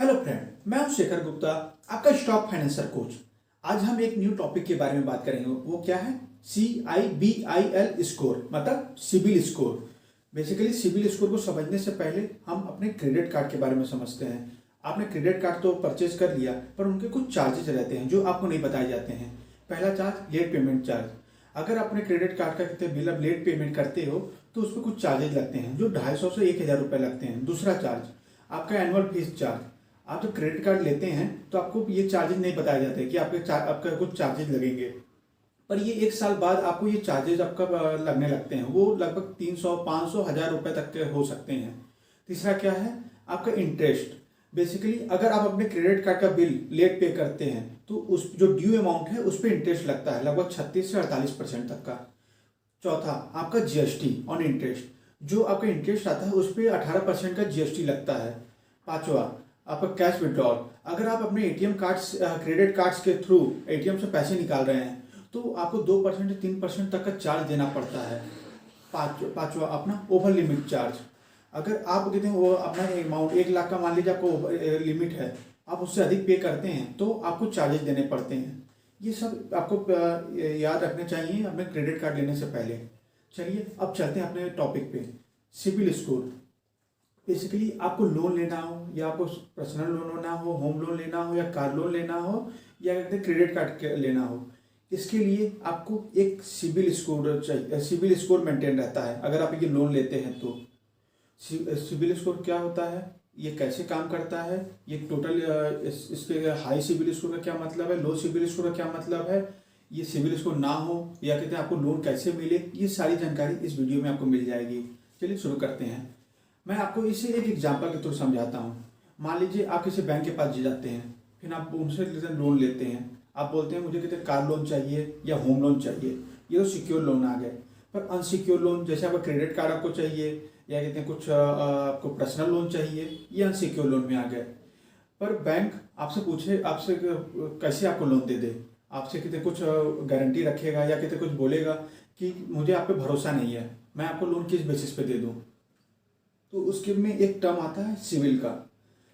Hello friend, मैं हूं शेखर गुप्ता, आपका स्टॉक फाइनेंसर कोच। आज हम एक न्यू टॉपिक के बारे में बात करेंगे। वो क्या है? CIBIL स्कोर, मतलब CIBIL score. Basically CIBIL score को समझने से पहले हम अपने क्रेडिट कार्ड के बारे में समझते हैं। आपने क्रेडिट कार्ड तो परचेज कर लिया, पर उनके कुछ चार्जेज रहते हैं जो आपको नहीं बताए जाते हैं। पहला चार्ज, लेट पेमेंट चार्ज। अगर अपने क्रेडिट कार्ड का कितने बिल आप लेट पेमेंट करते हो तो उस पर कुछ चार्जेज लगते हैं जो 250 से 1000 रुपये लगते हैं। दूसरा चार्ज, आपका एनुअल फीस चार्ज। आप जब क्रेडिट कार्ड लेते हैं तो आपको ये चार्जेज नहीं बताए जाते कि आपका कुछ चार्जेज लगेंगे, पर ये 1 साल बाद आपको ये चार्जेज आपका लगने लगते हैं। वो लगभग 300, 500, 1000 रुपये तक के हो सकते हैं। तीसरा क्या है? आपका इंटरेस्ट। बेसिकली अगर आप अपने क्रेडिट कार्ड का बिल लेट पे करते हैं तो उस जो ड्यू अमाउंट है उस पर इंटरेस्ट लगता है, लगभग 36 से 48% तक का। चौथा, आपका GST ऑन इंटरेस्ट। जो आपका इंटरेस्ट आता है उस पर 18% का GST लगता है। पांचवा, आपका कैश विड्रॉल। अगर आप अपने ATM कार्ड्स, क्रेडिट कार्ड्स के थ्रू ATM से पैसे निकाल रहे हैं तो आपको 2% से 3% तक का चार्ज देना पड़ता है। पांचवा, अपना ओवर लिमिट चार्ज। अगर आप कहते हैं वो अपना अमाउंट 1 लाख का मान लीजिए आपको लिमिट है, आप उससे अधिक पे करते हैं तो आपको चार्जेस देने पड़ते हैं। ये सब आपको याद रखने चाहिए अपने क्रेडिट कार्ड लेने से पहले। चलिए अब चलते हैं अपने टॉपिक पे, सिबिल स्कोर। बेसिकली आपको लोन लेना हो, या आपको पर्सनल लोन लेना हो, होम लोन लेना हो, या कार लोन लेना हो, या कहते हैं क्रेडिट कार्ड लेना हो, इसके लिए आपको एक सिबिल स्कोर चाहिए। सिबिल स्कोर मेंटेन रहता है अगर आप ये लोन लेते हैं तो। सिबिल स्कोर क्या होता है, ये कैसे काम करता है, ये टोटल इसके हाई सिबिल स्कोर का क्या मतलब है, लो सिबिल स्कोर का क्या मतलब है, ये सिबिल स्कोर ना हो या कहते हैं आपको लोन कैसे मिले, ये सारी जानकारी इस वीडियो में आपको मिल जाएगी। चलिए शुरू करते हैं। मैं आपको इसे एक एग्जाम्पल के थ्रू समझाता हूँ। मान लीजिए आप किसी बैंक के पास जाते हैं, फिर आप उनसे लोन लेते हैं। आप बोलते हैं मुझे कहते कार लोन चाहिए या होम लोन चाहिए, ये तो सिक्योर लोन आ गए। पर अनसिक्योर लोन, जैसे आपका क्रेडिट कार्ड आपको चाहिए, या कहते हैं कुछ आपको पर्सनल लोन चाहिए, ये अनसिक्योर लोन में आ गए। पर बैंक आपसे पूछे, आपसे कैसे आपको लोन दे दे, आपसे कहते कुछ गारंटी रखेगा या कहते कुछ बोलेगा कि मुझे आप पे भरोसा नहीं है, मैं आपको लोन किस बेसिस पे दे दूँ। तो उसके में एक टर्म आता है सिविल का।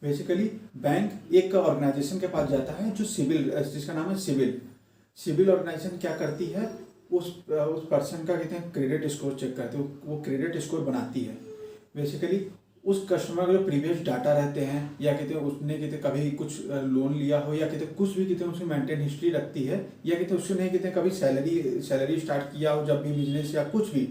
बेसिकली बैंक एक ऑर्गेनाइजेशन के पास जाता है जो सिविल, जिसका नाम है सिविल। सिविल ऑर्गेनाइजेशन क्या करती है, उस पर्सन का कहते हैं क्रेडिट स्कोर चेक करते हैं, वो क्रेडिट स्कोर बनाती है। बेसिकली उस कस्टमर का जो प्रीवियस डाटा रहते हैं, या कहते हैं उसने कहते कभी कुछ लोन लिया हो, या कहते कुछ भी कहते हैं उसकी मेंटेन हिस्ट्री रखती है, या कहते उसने कहते हैं कभी सैलरी स्टार्ट किया हो जब भी बिजनेस या कुछ भी,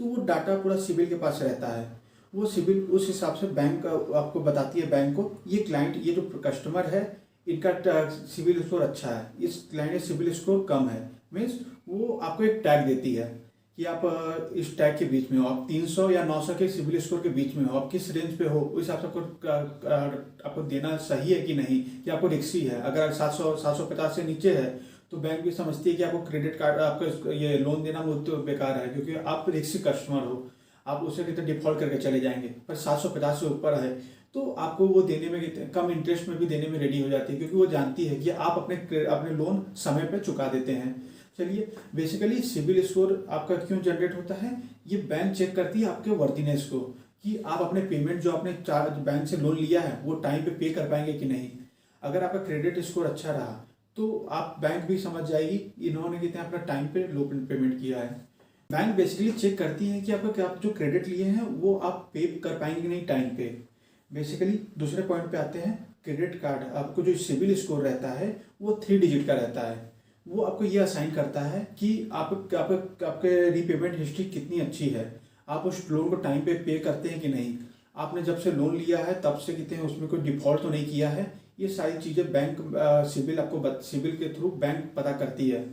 तो वो डाटा पूरा सिविल के पास रहता है। वो सिविल उस हिसाब से बैंक आपको बताती है, बैंक को, ये क्लाइंट, ये जो कस्टमर है इनका सिविल स्कोर अच्छा है, इस क्लाइंट का सिविल स्कोर कम है। मीन्स वो आपको एक टैग देती है कि आप इस टैग के बीच में हो, आप 300 या 900 के सिविल स्कोर के बीच में हो, आप किस रेंज पे हो, उस हिसाब से आपको देना सही है कि नहीं, कि आपको रिक्सी है। अगर 750 से नीचे है तो बैंक भी समझती है कि आपको क्रेडिट कार्ड, आपको ये लोन देना बहुत बेकार है, क्योंकि आप रिक्सी कस्टमर हो, आप उसे कितने डिफॉल्ट करके चले जाएंगे। पर 750 से ऊपर है तो आपको वो देने में कम इंटरेस्ट में भी देने में रेडी हो जाती है, क्योंकि वो जानती है कि आप अपने लोन समय पर चुका देते हैं। चलिए, बेसिकली सिबिल स्कोर आपका क्यों जनरेट होता है, ये बैंक चेक करती है आपके वर्दीनेस को, कि आप अपने पेमेंट जो आपने चार्ज बैंक से लोन लिया है वो टाइम पे कर पाएंगे कि नहीं। अगर आपका क्रेडिट स्कोर अच्छा रहा तो आप बैंक भी समझ जाएगी इन्होंने कितने अपना टाइम पे लो पेमेंट किया है। बैंक बेसिकली चेक करती है कि आपका आप जो क्रेडिट लिए हैं वो आप पे कर पाएंगे कि नहीं टाइम पे। बेसिकली दूसरे पॉइंट पे आते हैं, क्रेडिट कार्ड आपको जो सिबिल स्कोर रहता है वो 3 डिजिट का रहता है। वो आपको ये असाइन करता है कि आपके रीपेमेंट हिस्ट्री कितनी अच्छी है, आप उस लोन को टाइम पे करते हैं कि नहीं, आपने जब से लोन लिया है तब से कितने उसमें कोई डिफॉल्ट तो नहीं किया है। ये सारी चीज़ें बैंक सिबिल के थ्रू बैंक पता करती है।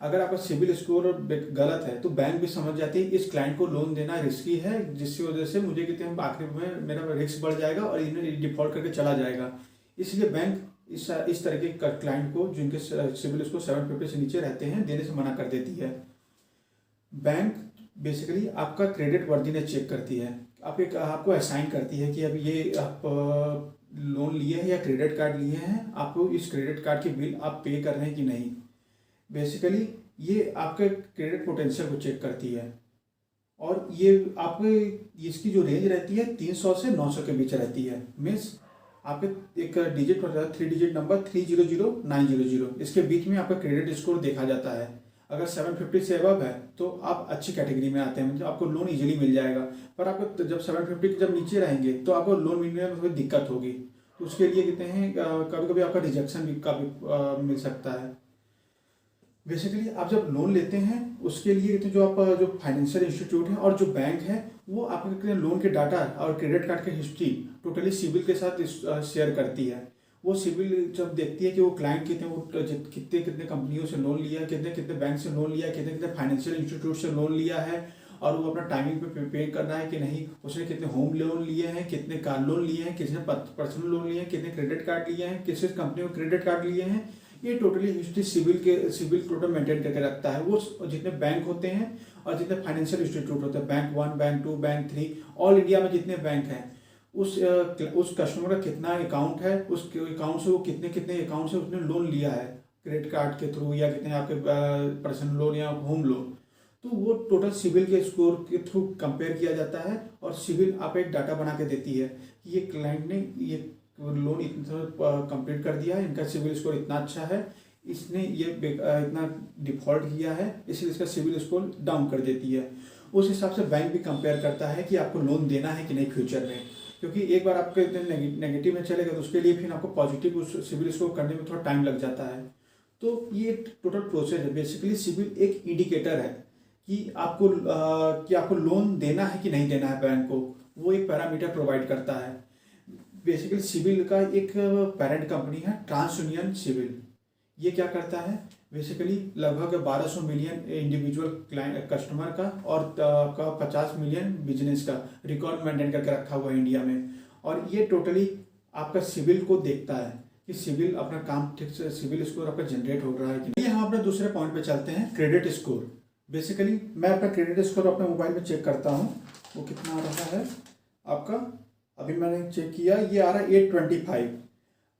अगर आपका सिबिल स्कोर गलत है तो बैंक भी समझ जाती है इस क्लाइंट को लोन देना रिस्की है, जिसकी वजह से मुझे कहते हैं आखिर में मेरा रिस्क बढ़ जाएगा और इन्हें डिफॉल्ट करके चला जाएगा। इसलिए बैंक इस तरह के क्लाइंट को जिनके सिबिल स्कोर 750 से नीचे रहते हैं देने से मना कर देती है। बैंक बेसिकली आपका क्रेडिट वर्दीनेस चेक करती है, आपको असाइन करती है कि अब ये आप लोन लिए हैं या क्रेडिट कार्ड लिए हैं, आपको इस क्रेडिट कार्ड के बिल आप पे कर रहे हैं कि नहीं। बेसिकली ये आपके क्रेडिट पोटेंशियल को चेक करती है, और ये आपके इसकी जो रेंज रहती है 300 से 900 के बीच रहती है। मीन्स आपके एक डिजिट होता है, 3 डिजिट नंबर 300900, इसके बीच में आपका क्रेडिट स्कोर देखा जाता है। अगर 750 से अबव है तो आप अच्छी कैटेगरी में आते हैं, मतलब आपको लोन इजीली मिल जाएगा। पर आपको जब 750 जब नीचे रहेंगे तो आपको लोन मिलने में थोड़ी दिक्कत होगी। तो उसके लिए कहते हैं कभी कभी आपका रिजेक्शन भी काफ़ी मिल सकता है। बेसिकली आप जब लोन लेते हैं उसके लिए कहते हैं जो आप जो फाइनेंशियल इंस्टीट्यूट है और जो बैंक है वो आपके लोन के डाटा और क्रेडिट कार्ड की हिस्ट्री टोटली सिबिल के साथ शेयर करती है। वो सिबिल जब देखती है कि वो क्लाइंट कितने कितने कंपनियों से लोन लिया, कितने कितने बैंक से लोन लिया, कितने कितने फाइनेंशियल इंस्टीट्यूट से लोन लिया है, और वो अपना टाइमिंग पे पे कर रहा है कि नहीं, उसने कितने होम लोन लिए हैं, कितने कार लोन लिए हैं, किसने पर्सनल लोन लिए हैं, कितने क्रेडिट कार्ड लिए हैं, किस कंपनी में क्रेडिट कार्ड लिए हैं, ये totally history CIBIL total maintain करके रखता है। वो जितने बैंक होते हैं और जितने फाइनेंशियल इंस्टीट्यूट होते हैं, bank 1, bank 2, bank 3, all India में जितने बैंक हैं, उस कस्टमर का कितना अकाउंट है, उस अकाउंट से वो कितने कितने अकाउंट से उसने लोन लिया है क्रेडिट कार्ड के थ्रू या कितने आपके पर्सनल लोन या होम लोन, तो वो टोटल सिबिल के स्कोर के थ्रू कंपेयर किया जाता है। और सिबिल आप एक डाटा बना के देती है कि ये क्लाइंट ने ये लोन इतना कंप्लीट कर दिया है, इनका सिबिल स्कोर इतना अच्छा है, इसने ये इतना डिफॉल्ट किया है, इसलिए इसका सिबिल स्कोर डाउन कर देती है। उस हिसाब से बैंक भी कंपेयर करता है कि आपको लोन देना है कि नहीं फ्यूचर में, क्योंकि एक बार आपके नेगेटिव में चलेगा तो उसके लिए फिर आपको पॉजिटिव उस सिबिल स्कोर करने में थोड़ा टाइम लग जाता है। तो ये टोटल प्रोसेस है। बेसिकली सिबिल एक इंडिकेटर है कि आपको लोन देना है कि नहीं देना है बैंक को, वो एक पैरामीटर प्रोवाइड करता है। बेसिकली सिबिल का एक पेरेंट कंपनी है ट्रांसयूनियन सिबिल। ये क्या करता है, बेसिकली लगभग 1200 मिलियन इंडिविजुअल क्लाइंट कस्टमर का और आपका 50 मिलियन बिजनेस का रिकॉर्ड मेंटेन करके रखा हुआ है इंडिया में। और ये टोटली आपका सिबिल को देखता है कि सिबिल अपना काम ठीक से, सिबिल स्कोर आपका जनरेट हो रहा है कि नहीं। हम अपने दूसरे पॉइंट पे चलते हैं, क्रेडिट स्कोर। बेसिकली मैं अपना क्रेडिट स्कोर अपने मोबाइल में चेक करता हूँ, वो कितना आ रहा है आपका। अभी मैंने चेक किया, ये आ रहा है 825।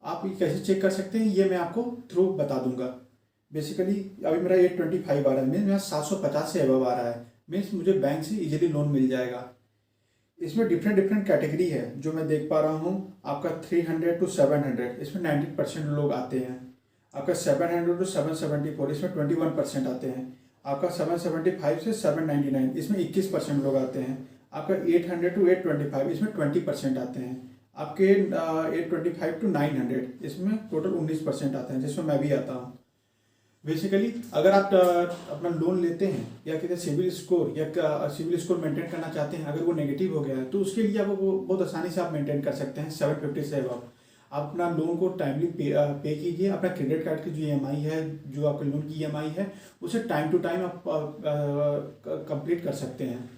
आप ये कैसे चेक कर सकते हैं ये मैं आपको थ्रू बता दूंगा। बेसिकली अभी मेरा 825 आ रहा है, मीन्स मेरा 750 से अबव आ रहा है, मीन्स मुझे बैंक से इजीली लोन मिल जाएगा। इसमें डिफरेंट डिफरेंट कैटेगरी है जो मैं देख पा रहा हूँ। आपका 300 to 700, इसमें 90% लोग आते हैं। आपका 700 to 774, इसमें 21% आते हैं। आपका 775 से 799, इसमें 21% लोग आते हैं। आपका 800 to 825, इसमें 20% आते हैं। आपके 825 to 900, इसमें टोटल 19% आते हैं, जिसमें मैं भी आता हूँ। बेसिकली अगर आप अपना लोन लेते हैं या कहते हैं सिबिल स्कोर मेंटेन करना चाहते हैं, अगर वो नेगेटिव हो गया है तो उसके लिए आप वो बहुत आसानी से आप मेंटेन कर सकते हैं। 750 से अब आप अपना लोन को टाइमली पे कीजिए। अपना क्रेडिट कार्ड की जो EMI है, जो आपके लोन की EMI है, उसे टाइम टू टाइम आप कंप्लीट कर सकते हैं।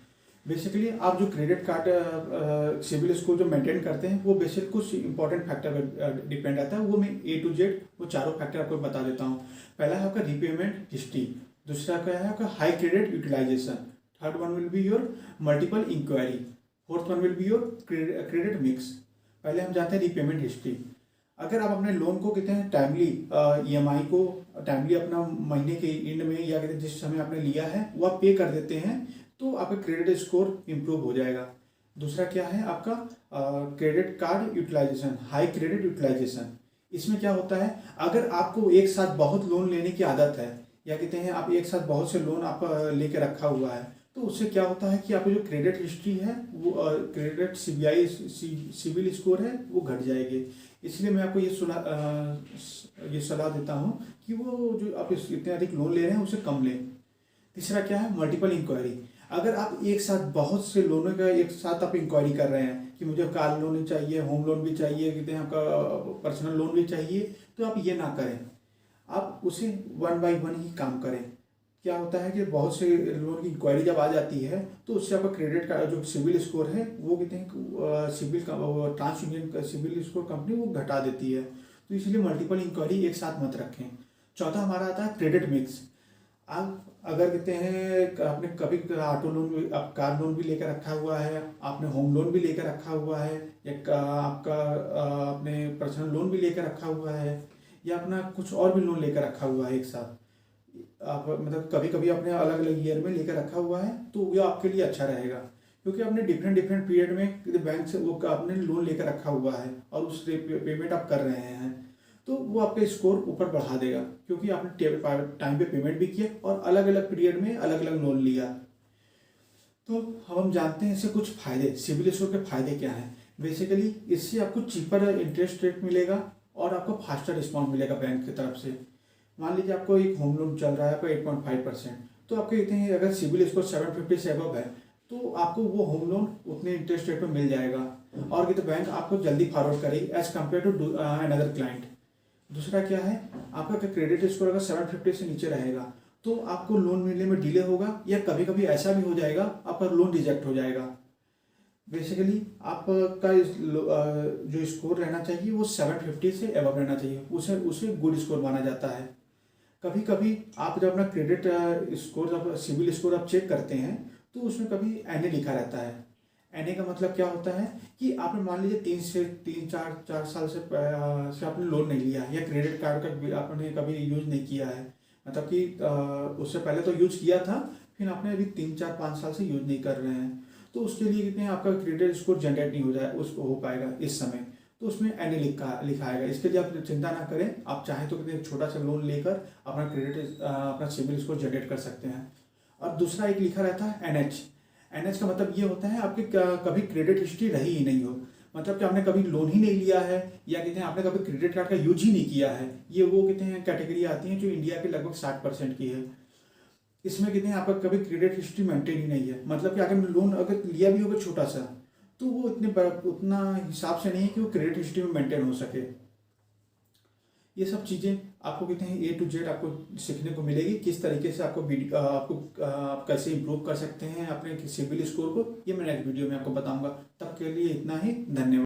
बेसिकली आप जो क्रेडिट कार्ड सिबिल स्कोर जो मेंटेन करते हैं वो बेसिक कुछ इंपॉर्टेंट फैक्टर पर डिपेंड आता है। वो मैं A to Z वो चारों फैक्टर आपको बता देता हूँ। पहला है आपका रीपेमेंट हिस्ट्री, दूसरा क्या है आपका high credit utilisation, third one will be your multiple inquiry, fourth one will be your credit mix. पहले हम जाते हैं रीपेमेंट हिस्ट्री। अगर आप अपने लोन को कहते हैं टाइमली EMI को टाइमली अपना महीने के एंड में या कहते हैं जिस समय आपने लिया है वो आप पे कर देते हैं तो आपका क्रेडिट स्कोर इम्प्रूव हो जाएगा। दूसरा क्या है आपका credit card utilisation, high credit utilisation. इसमें क्या होता है, अगर आपको एक साथ बहुत लोन लेने की आदत है या कहते हैं आप एक साथ बहुत से लोन आप लेके रखा हुआ है, तो उससे क्या होता है कि आपकी जो क्रेडिट हिस्ट्री है वो क्रेडिट सिबिल स्कोर है वो घट जाएगी। इसलिए मैं आपको ये सलाह देता हूँ कि वो जो आप इतने अधिक लोन ले रहे हैं उसे कम लें। तीसरा क्या है मल्टीपल इंक्वायरी। अगर आप एक साथ बहुत से लोनों का एक साथ आप इंक्वायरी कर रहे हैं कि मुझे कार लोन भी चाहिए, होम लोन भी चाहिए, कहते हैं आपका पर्सनल लोन भी चाहिए, तो आप ये ना करें। आप उसे 1 by 1 ही काम करें। क्या होता है कि बहुत से लोन की इंक्वायरी जब आ जाती है तो उससे आपका क्रेडिट का जो सिबिल स्कोर है वो कहते हैं सिबिल का ट्रांसयूनियन का सिबिल स्कोर कंपनी वो घटा देती है। तो इसलिए मल्टीपल इंक्वायरी एक साथ मत रखें। चौथा हमारा आता है क्रेडिट मिक्स। आप अगर कहते हैं आपने कभी ऑटो लोन भी, आप कार लोन भी लेकर रखा हुआ है, आपने होम लोन भी लेकर रखा हुआ है, या आपका आपने पर्सनल लोन भी लेकर रखा हुआ है, या अपना कुछ और भी लोन लेकर रखा हुआ है एक साथ, आप मतलब कभी कभी अपने अलग अलग ईयर में लेकर रखा हुआ है, तो ये आपके लिए अच्छा रहेगा। क्योंकि आपने डिफरेंट डिफरेंट पीरियड में बैंक से वो आपने लोन लेकर रखा हुआ है और उस पेमेंट आप कर रहे हैं, तो वो आपका स्कोर ऊपर बढ़ा देगा, क्योंकि आपने टाइम पे पेमेंट भी किया और अलग अलग पीरियड में अलग अलग लोन लिया। तो अब हम जानते हैं इससे कुछ फायदे, सिबिल स्कोर के फायदे क्या हैं। बेसिकली इससे आपको चीपर इंटरेस्ट रेट मिलेगा और आपको फास्टर रिस्पॉन्स मिलेगा बैंक की तरफ से। मान लीजिए आपको एक होम लोन चल रहा है आपका 8.5%, तो आपके कहते हैं अगर सिबिल स्कोर 750 से अबव है तो आपको वो होम लोन उतने इंटरेस्ट रेट पर मिल जाएगा और कहते बैंक आपको जल्दी फॉरवर्ड करेगी as compare to another client. दूसरा क्या है, आपका क्रेडिट स्कोर अगर 750 से नीचे रहेगा तो आपको लोन मिलने में डिले होगा या कभी कभी ऐसा भी हो जाएगा आपका लोन रिजेक्ट हो जाएगा। बेसिकली आपका जो स्कोर रहना चाहिए वो 750 से एबव रहना चाहिए, उसे गुड स्कोर माना जाता है। कभी कभी आप जब अपना क्रेडिट स्कोर जब सिबिल स्कोर आप चेक करते हैं तो उसमें कभी एनए लिखा रहता है। एनए का मतलब क्या होता है कि आपने मान लीजिए 3 साल से आपने लोन नहीं लिया या क्रेडिट कार्ड का आपने कभी यूज नहीं किया है, मतलब कि उससे पहले तो यूज किया था फिर आपने अभी 3 4 5 साल से यूज नहीं कर रहे हैं, तो उसके लिए कितने आपका क्रेडिट स्कोर जनरेट नहीं हो जाए उसको हो पाएगा इस समय, तो उसमें एनए लिखा आएगा। इसके लिए आप चिंता ना करें, आप चाहें तो कितने छोटा सा लोन लेकर अपना सिबिल स्कोर जनरेट कर सकते हैं। और दूसरा एक लिखा रहता है एनएच। एनएच का मतलब ये होता है आपकी कभी क्रेडिट हिस्ट्री रही ही नहीं हो, मतलब कि आपने कभी लोन ही नहीं लिया है या कहते हैं आपने कभी क्रेडिट कार्ड का यूज ही नहीं किया है। ये वो कहते हैं कैटेगरी आती है जो इंडिया के लगभग 60% की है। इसमें कहते हैं आपका कभी क्रेडिट हिस्ट्री मेंटेन ही नहीं है, मतलब कि अगर लोन अगर लिया भी होगा छोटा सा तो वो उतना हिसाब से नहीं है कि वो क्रेडिट हिस्ट्री में मेंटेन हो सके। ये सब चीज़ें आपको कहते हैं A to Z आपको सीखने को मिलेगी, किस तरीके से आप कैसे इंप्रूव कर सकते हैं अपने सिबिल स्कोर को, ये मैं नेक्स्ट वीडियो में आपको बताऊंगा। तब के लिए इतना ही, धन्यवाद।